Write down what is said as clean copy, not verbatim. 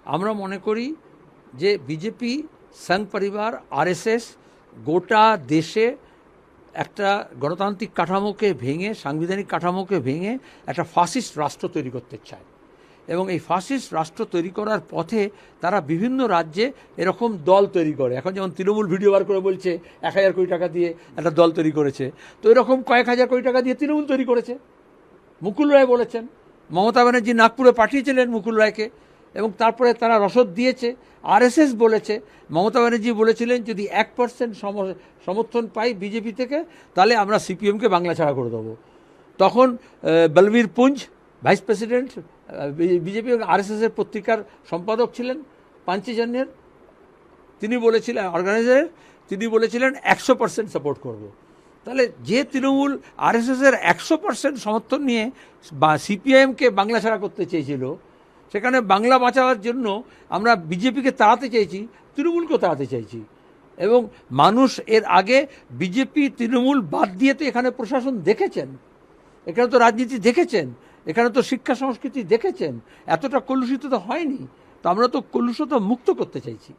আমরা মনে করি যে বিজেপি, সংঘ পরিবার, আরএসএস গোটা দেশে একটা গণতান্ত্রিক কাঠামোকে ভেঙে, সাংবিধানিক কাঠামোকে ভেঙে একটা ফাসিস্ট রাষ্ট্র তৈরি করতে চায়। এবং এই ফাসিস্ট রাষ্ট্র তৈরি করার পথে তারা বিভিন্ন রাজ্যে এরকম দল তৈরি করে। এখন যেমন তৃণমূল ভিডিও বার করে বলছে 1000 কোটি টাকা দিয়ে একটা দল তৈরি করেছে, তো এরকম কয়েক হাজার কোটি টাকা দিয়ে তৃণমূল তৈরি করেছে। মুকুল রায় বলেছেন, মমতা ব্যানার্জি নাগপুরে পাঠিয়েছিলেন মুকুল রায়কে, এবং তারপরে তারা রসদ দিয়েছে। আরএসএস বলেছে, মমতা ব্যানার্জি বলেছিলেন যদি 1% সমর্থন পাই বিজেপি থেকে তাহলে আমরা সিপিএমকে বাংলা ছাড়া করে দেবো। তখন বলবীর পুঞ্জ ভাইস প্রেসিডেন্ট বিজেপি এবং আরএসএসের পত্রিকার সম্পাদক ছিলেন পাঞ্চজন্যের, তিনি বলেছিলেন, অর্গানাইজারের, তিনি বলেছিলেন 100% সাপোর্ট করব। তাহলে যে তৃণমূল আরএসএসের 100% সমর্থন নিয়ে বা সিপিআইএমকে বাংলা ছাড়া করতে চেয়েছিল, সেখানে বাংলা বাঁচাবার জন্য আমরা বিজেপিকে তাড়াতে চাইছি, তৃণমূলকেও তাড়াতে চাইছি। এবং মানুষ এর আগে বিজেপি তৃণমূল বাদ দিয়ে তো এখানে প্রশাসন দেখেছেন, এখানে তো রাজনীতি দেখেছেন, এখানে তো শিক্ষা সংস্কৃতি দেখেছেন, এতটা কলুষিত তো হয়নি। তো আমরা তো কলুষতা মুক্ত করতে চাইছি।